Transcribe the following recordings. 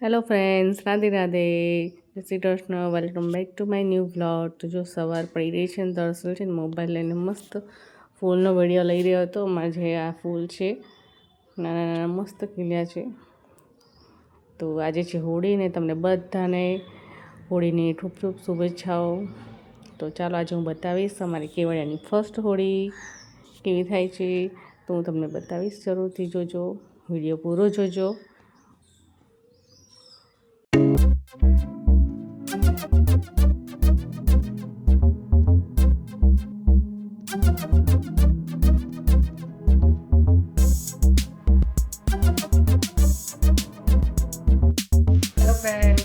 Hello friends, Radhe Radhe, જય Shri Krishna. Welcome back to my new vlog. તો જો સવાર પડી રહી છે ને દર્શન છે ને મોબાઈલ લઈને મસ્ત ફૂલનો વિડીયો લઈ રહ્યો હતો. મારે જે આ ફૂલ છે નાના નાના મસ્ત ખીલ્યા છે. તો આજે છે હોળી ને તમને બધાને હોળીની ખૂબ ખૂબ શુભેચ્છાઓ. તો ચાલો આજે હું બતાવીશ અમારી કેવડિયાની ફર્સ્ટ હોળી કેવી થાય છે. તો હું તમને બતાવીશ, જરૂરથી જોજો, વિડીયો પૂરો જોજો.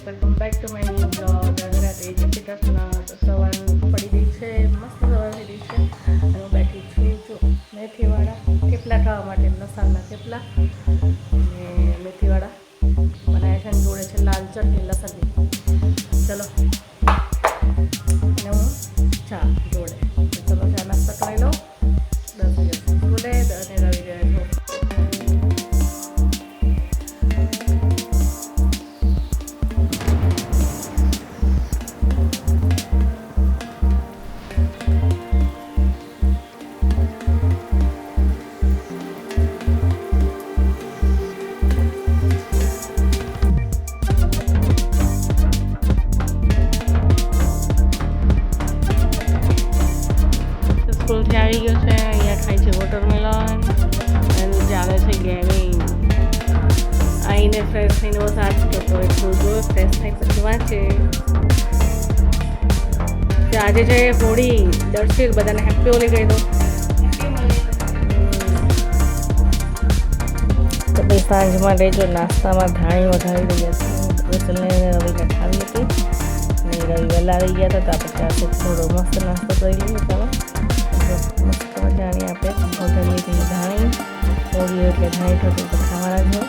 Welcome back to my new blog. રાત્રે જય શ્રી કૃષ્ણ. તો સવાર પડી ગઈ છે, મસ્ત સવાર થઈ ગઈ છે અને હું બેઠી છું જો મેથીવાળા થેપલા ખાવા માટે. લસણના થેપલા અને મેથીવાળા બનાવ્યા છે અને જોડે છે લાલ ચટણી લસણની. ચલો, અને હું ચા જોડે. ચલો ચા નાસ્તો કરી લો. 10 વાગે સ્કૂલે અને રવિ જાય છો. સ્કૂલથી આવી ગયો છે, અહીંયા ખાય છે વોટરમેલન અને ચાલે છે ગેમિંગ. આવીને ફ્રેશ થઈને બસ આ જ કરતો હોય. જો ફ્રેશ થાય પછી વાંચે. આજે છે હોળી, દર્શિલ બધાને હેપી હોળી કહી દો. તો ભાઈ સાંજમાં લેજો, નાસ્તામાં ધાણી વધારી રહ્યા છે. દર્શિલને રવિને ખાવી હતી અને રવિ વહેલા આવી ગયા હતા. તો આપણે ચાલશે થોડો મસ્ત નાસ્તો કરી લઈએ. ચાલો, મસ્ત મજાની આપણે વધારી હતી ધાણી. હોળી એટલે ધાણી થતું તો ખાવાના છે.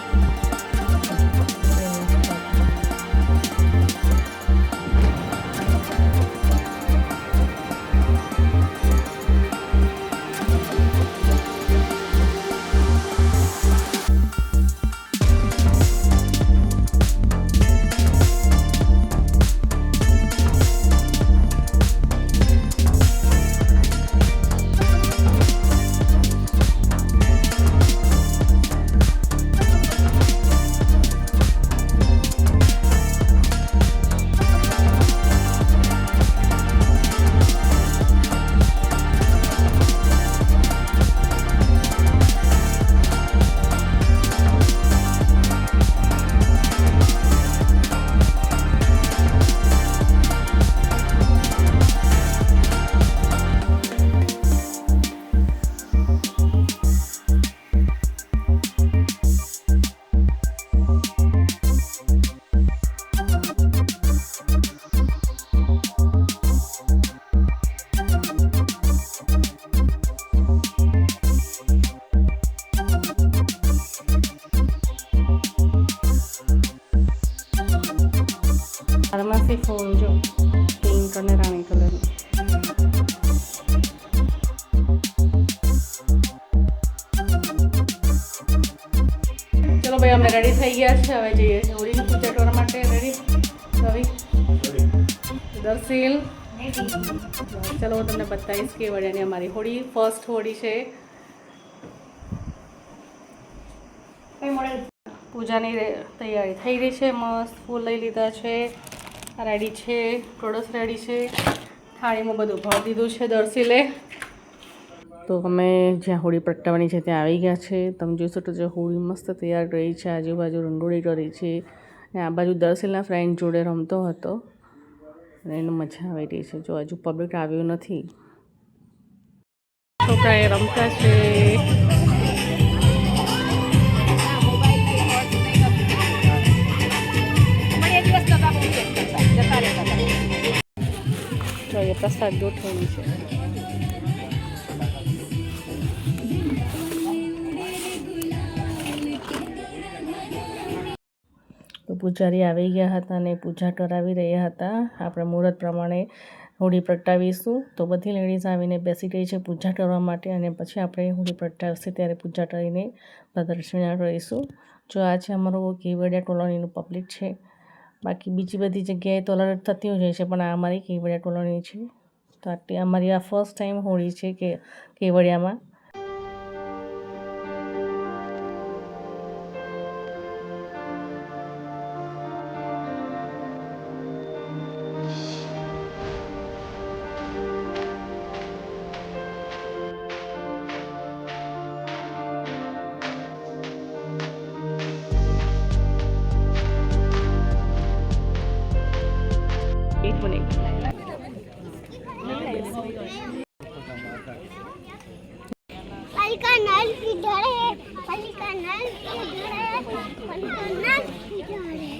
ફાર્મસી ફૂલ જો પિંક અને રાણી કલરની. ચલો ભાઈ, અમે રેડી થઈ ગયા છે. હવે જઈએ છીએ હોળીની પૂજા કરવા માટે. રેડી રવિ, દર્શિલ? ચલો હું તમને બતાવીશ કેવડિયાની અમારી હોળી ફર્સ્ટ હોળી છે. પૂજાની તૈયારી થઈ રહી છે. મસ્ત ફૂલ લઈ લીધા છે, રેડી છે, પ્રોડક્ટ રેડી છે. થાળીમાં બધું ભરી દીધું છે દર્શિલે. તો અમે જ્યાં હોળી પ્રગટાવવાની છે ત્યાં આવી ગયા છે. તમે જોઈ શકો છો હોળી મસ્ત તૈયાર રહી છે. આજુબાજુ રંગોળી કરી છે અને આ બાજુ દર્શિલના ફ્રેન્ડ જોડે રમતો હતો અને એને મજા આવી રહી છે. જો હજુ પબ્લિક આવ્યું નથી. છોકરા એ રમતા છે. એ પ્રસાદ ગોઠવણી છે. તો પૂજારી આવી ગયા હતા અને પૂજા કરાવી રહ્યા હતા. આપણે મુહૂર્ત પ્રમાણે હોળી પ્રગટાવીશું. તો બધી લેડીઝ આવીને બેસી ગઈ છે પૂજા કરવા માટે અને પછી આપણે હોળી પ્રગટાવશે ત્યારે પૂજા કરીને પ્રદક્ષિણા કરીશું. જો આ છે અમારું કેવડિયા કોલોનીનું પબ્લિક છે. બાકી બીજી બધી જગ્યાએ તો અલર્ટ થતી હોય છે, પણ આ અમારી કેવડિયા કોલોની છે. તો આટલી અમારી આ ફર્સ્ટ ટાઈમ હોળી છે કે કેવડિયામાં. का नल किधर है? पानी का नल किधर है? पानी का नल किधर है?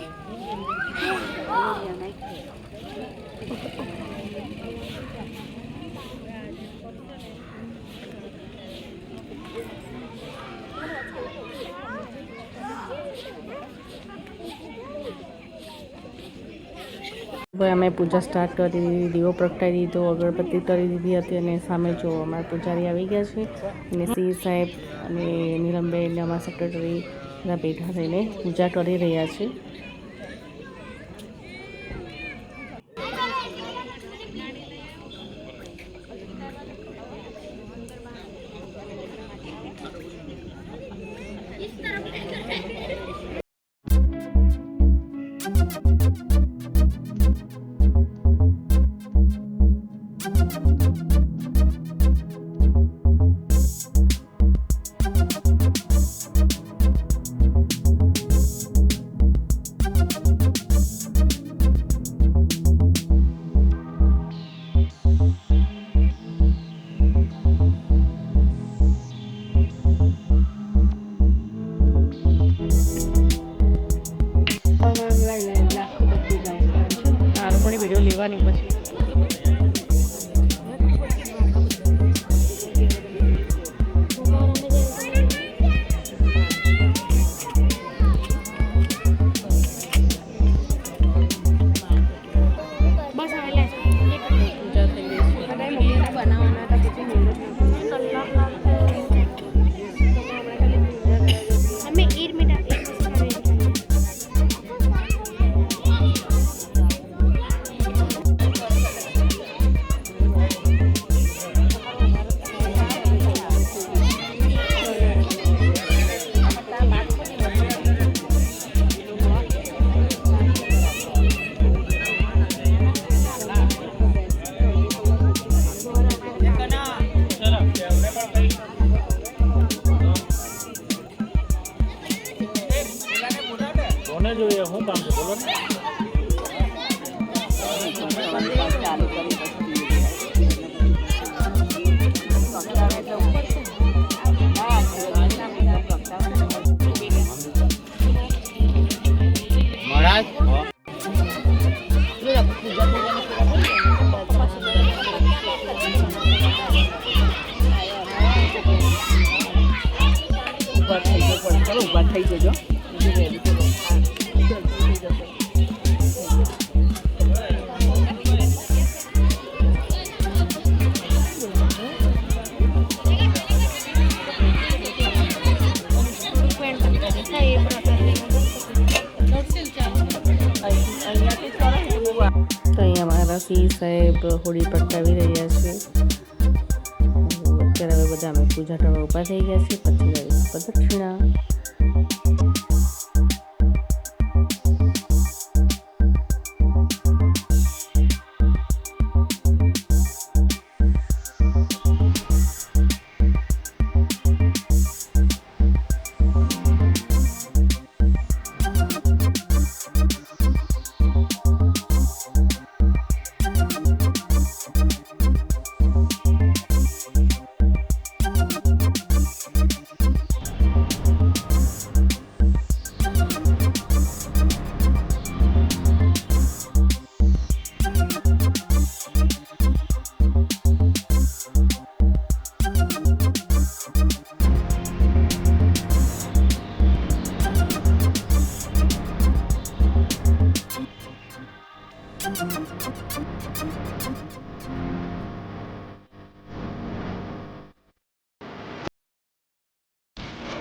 ભાઈ અમે પૂજા સ્ટાર્ટ કરી દીધી, દીવો પ્રગટાવી દીધો, અગરબત્તી કરી દીધી હતી અને સામે જો અમારા પૂજારી આવી ગયા છે અને સી સાહેબ અને નીલમબેન અમારા સેક્રેટરી બધા ભેગા થઈને પૂજા કરી રહ્યા છે. વિડીયો લેવાની પછી જોઈએ હું કામ છે બોલો ને. ઉભા થઈ જજો. તો અહીંયા મારા સી સાહેબ હોળી પ્રગટાવી રહ્યા છે. અત્યારે હવે બધા અમે પૂજા કરવા ઊભા થઈ ગયા છીએ. પછી પ્રદક્ષિણા.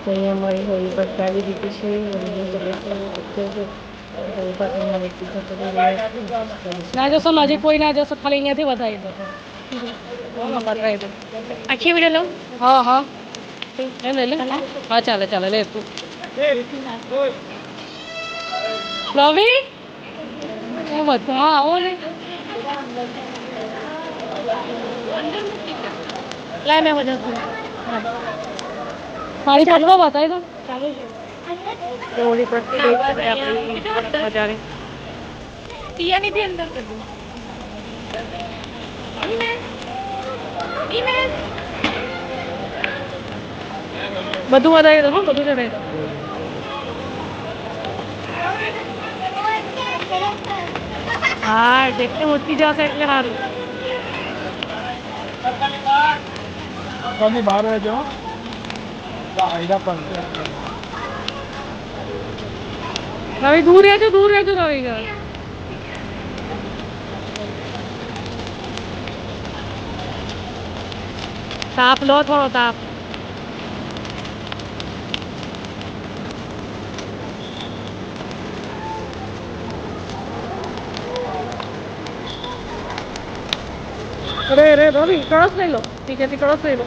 તો અહીંયા મારી હોય બસ આવી દીધી છે ના જશો નજીક કોઈ ના જશો ખાલી અહીંયાથી વધારી દો બતાવી દો આખી વિડીયો લઉં હા હા એમ લે હા ચાલે ચાલે લે તું રવિ એ બધું હા આવો ને લાય મેં બધા મારી ચાલવા બતાવી દો ચાલુ છે ઓલી પ્રત્યેક આપણી હજારે પિયાની બી અંદર કરી બધું વધારી દો બધું ચડાવી દો હા જેટલી મોટી જશે એટલે સારું બહાર રહેજો રવિ દૂર રહેજો રવિ તાપ લો થોડો તાપ રે રવિ કળશ લઈ લો ઠીક કળશ લઈ લો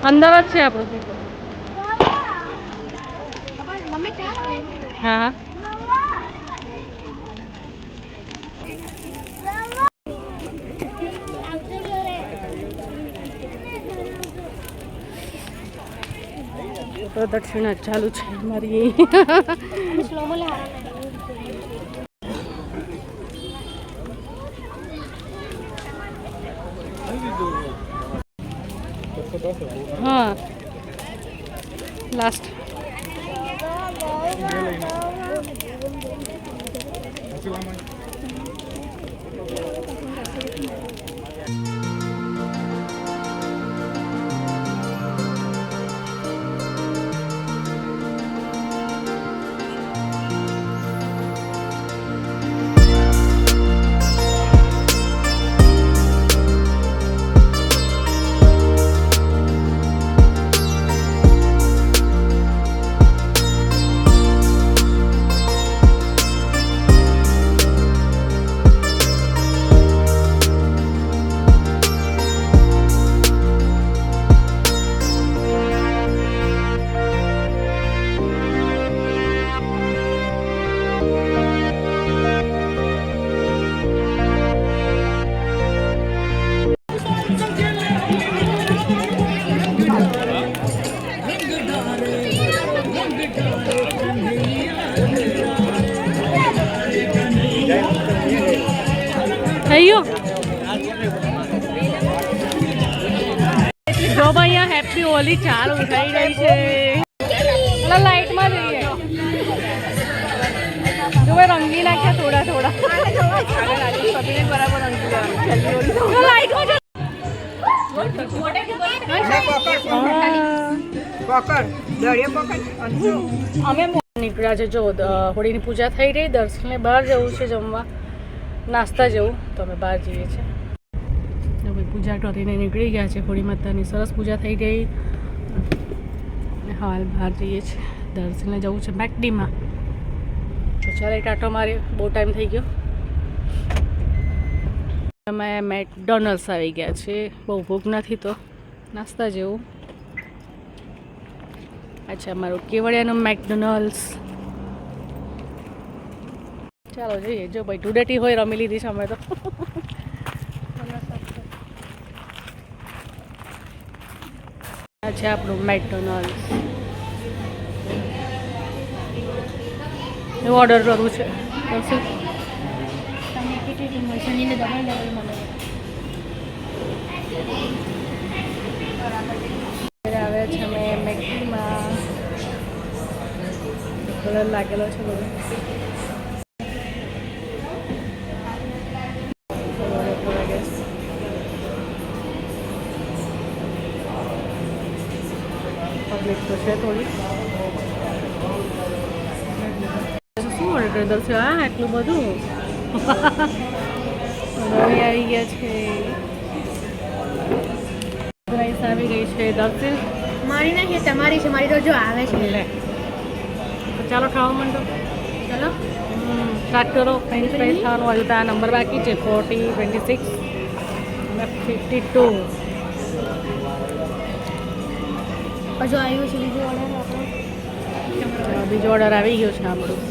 અંદર જ છે આપણું હા પ્રદક્ષિણા ચાલુ છે મારી હા લાસ્ટ થઈ ગયું જો ભાઈ અહીંયા હેપી હોલી ચાલુ થઈ ગઈ છે લાઈટમાં જઈએ જો ભાઈ રંગી નાખ્યા થોડા બરાબર અમે નીકળ્યા છે જો હોળીની પૂજા થઈ રહી દર્શને બહાર જવું છે જમવા નાસ્તા જેવું તો અમે બહાર જઈએ છીએ પૂજા કરીને નીકળી ગયા છે હોળી માતાની સરસ પૂજા થઈ ગઈ હાલ બહાર જઈએ છીએ દર્શને જવું છે મેકડીમાં તો ચાલે ટાટો મારી બહુ ટાઈમ થઈ ગયો અમે મેકડોનલ્ડ્સ આવી ગયા છે બહુ ભૂખ નથી તો નાસ્તા જેવું અચ્છા અમારું કેવડિયાનું મેકડોનલ્ડ્સ ચાલો જોઈએ જો ભાઈ ટુડેટી હોય રમી લીધી છે અમે તો અચ્છા આપણું મેકડોનલ્ડ્સ એવું ઓર્ડર કરવું છે આવ્યા છે અમે મેકડીમાં કલર લાગેલો છે બધો પબ્લિક તો છે થોડી શું ઓર્ડર કરશે હા એટલું બધું આવી ગયા છે આવી ગઈ છે દર્શિલ. મારી નહીં તમારી છે, મારી તો જો આવે છે. લે તો ચાલો ખાવા માંડો. ચલો સ્ટાર્ટ કરો. ફ્રેન્ચ ફ્રાઈઝ ખાવાનું હજુ તો આ નંબર બાકી છે 40, 26 અને 52. હજુ આવ્યું છે બીજું ઓર્ડર આપણો. બીજો ઓર્ડર આવી ગયો છે આપણું.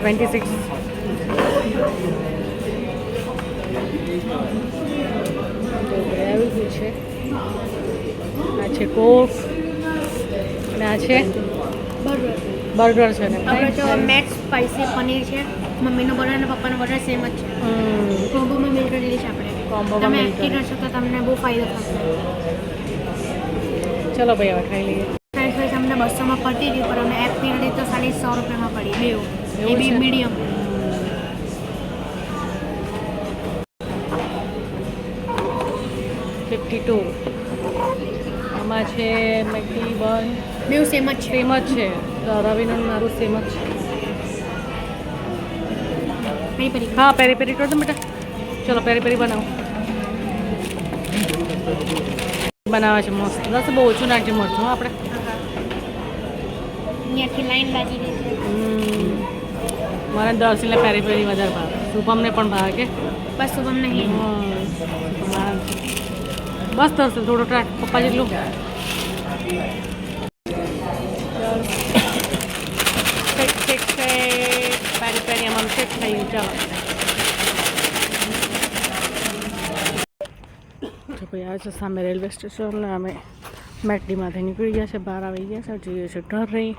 26. આવી ગયું છે. આ છે કોક અને આ છે બર્ગર છે ને આપણે તો મેક્સ સ્પાઈસી પનીર છે. મમ્મીનો બટર અને પપ્પાનો બટર સેમ જ છે. કોમ્બોમાં મિલ કરેલી છે આપણે. કોમ્બોમાં તમે મિલ એક્ટિવ રહેશો તો તમને બહુ ફાયદો થશે. ચલો ભાઈ હવે ખાઈ લઈએ. ફ્રેન્ચ ફ્રાઈસ અમને 200માં પડતી હતી, પણ અમે એપ પીરિયડ તો 150 રૂપિયામાં પડી બેવ. એ બી છે? મીડિયમ. આમાં છે મેગી બન બેવ સેમ જ છે. સેમ જ છે. રવિનું ને મારું સેમ જ છે. પેરી પેરી હા પેરી પેરી કરો તો બેટા. ચલો પેરી પેરી બનાવો. બનાવે છે મસ્ત. બસ બહુ ઓછું નાખજે મરચું હો આપણે. અહીંયાથી લાઈન લાગી ગઈ છે. મારે દર્શીને પેરી પેરી વધારે ભાવે. શુભમને પણ ભાવે કે બસ શુભમ નહીં. બસ દર્શન થોડો ટ્રાક પપ્પા જેટલું. પેરી પેરી અમારું શેક થઈ ગયું. ચાલો તો ભાઈ આવે છે સામે રેલવે સ્ટેશન. અમે મેકડીમાંથી નીકળી ગયા છે, બહાર આવી ગયા છે. જઈએ છીએ ઘર રહી.